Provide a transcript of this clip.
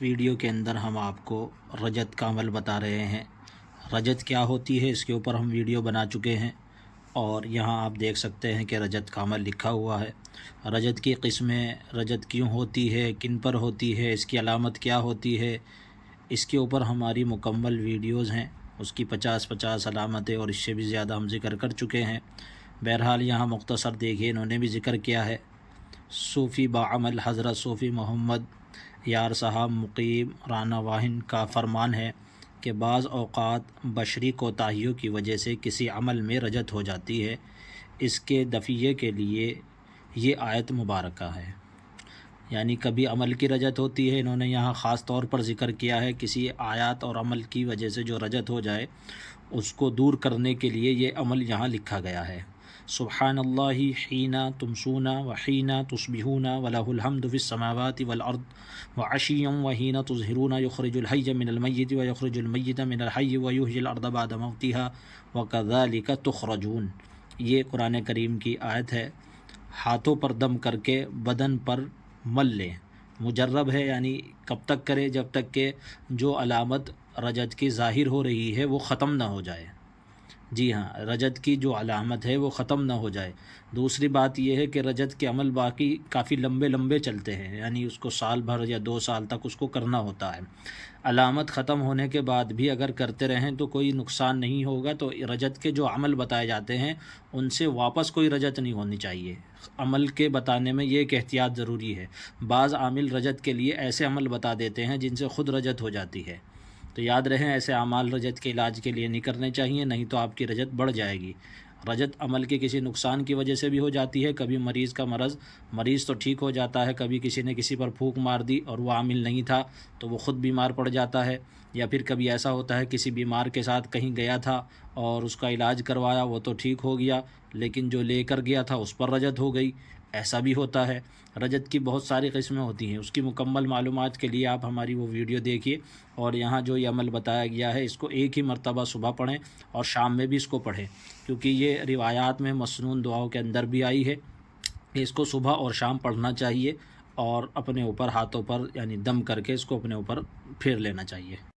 Video کے اندر ہم آپ کو رجت کا عمل بتا رہے ہیں۔ رجت کیا ہوتی ہے اس کے اوپر ہم ویڈیو بنا چکے ہیں، اور یہاں آپ دیکھ سکتے ہیں کہ رجت کا عمل لکھا ہوا ہے۔ رجت کی قسمیں، رجت کیوں ہوتی ہے، کن پر ہوتی ہے، اس کی علامت کیا ہوتی ہے، اس کے اوپر ہماری مکمل ویڈیوز ہیں۔ اس کی 50 علامتیں اور اس سے بھی زیادہ ہم ذکر کر چکے ہیں۔ بہرحال یہاں مختصر دیکھیے، انہوں نے بھی ذکر کیا ہے۔ صوفی باعمل حضرت صوفی محمد یار صاحب مقیم رانا واہن کا فرمان ہے کہ بعض اوقات بشری کوتاہیوں کی وجہ سے کسی عمل میں رجت ہو جاتی ہے۔ اس کے دفعے کے لیے یہ آیت مبارکہ ہے، یعنی کبھی عمل کی رجت ہوتی ہے، انہوں نے یہاں خاص طور پر ذکر کیا ہے کسی آیات اور عمل کی وجہ سے جو رجت ہو جائے اس کو دور کرنے کے لیے یہ عمل یہاں لکھا گیا ہے۔ سبحان اللہ حین تمسون وحین تصبحون ولہ الحمد فی السماوات والارض وعشیا وحین تظہرون یخرج الحی من المیت ویخرج المیت من الحی ویحیی الارض بعد موتها وکذالک تخرجون۔ یہ قرآن کریم کی آیت ہے۔ ہاتھوں پر دم کر کے بدن پر مل لیں، مجرب ہے، یعنی کب تک کرے؟ جب تک کہ جو علامت رجت کی ظاہر ہو رہی ہے وہ ختم نہ ہو جائے۔ جی ہاں، رجت کی جو علامت ہے وہ ختم نہ ہو جائے۔ دوسری بات یہ ہے کہ رجت کے عمل باقی کافی لمبے چلتے ہیں، یعنی اس کو سال بھر یا 2 سال تک اس کو کرنا ہوتا ہے۔ علامت ختم ہونے کے بعد بھی اگر کرتے رہیں تو کوئی نقصان نہیں ہوگا۔ تو رجت کے جو عمل بتائے جاتے ہیں ان سے واپس کوئی رجت نہیں ہونی چاہیے۔ عمل کے بتانے میں یہ ایک احتیاط ضروری ہے۔ بعض عامل رجت کے لیے ایسے عمل بتا دیتے ہیں جن سے خود رجت ہو جاتی ہے، تو یاد رہیں ایسے اعمال رجت کے علاج کے لیے نہیں کرنے چاہیے، نہیں تو آپ کی رجت بڑھ جائے گی۔ رجت عمل کے کسی نقصان کی وجہ سے بھی ہو جاتی ہے۔ کبھی مریض کا مریض تو ٹھیک ہو جاتا ہے، کبھی کسی نے کسی پر پھونک مار دی اور وہ عامل نہیں تھا تو وہ خود بیمار پڑ جاتا ہے، یا پھر کبھی ایسا ہوتا ہے کسی بیمار کے ساتھ کہیں گیا تھا اور اس کا علاج کروایا، وہ تو ٹھیک ہو گیا لیکن جو لے کر گیا تھا اس پر رجت ہو گئی، ایسا بھی ہوتا ہے۔ رجت کی بہت ساری قسمیں ہوتی ہیں، اس کی مکمل معلومات کے لیے آپ ہماری وہ ویڈیو دیکھیے، اور یہاں جو یہ عمل بتایا گیا ہے اس کو ایک ہی مرتبہ صبح پڑھیں اور شام میں بھی اس کو پڑھیں، کیونکہ یہ روایات میں مسنون دعاؤں کے اندر بھی آئی ہے کہ اس کو صبح اور شام پڑھنا چاہیے، اور اپنے اوپر ہاتھوں پر یعنی دم کر کے اس کو اپنے اوپر پھیر لینا چاہیے۔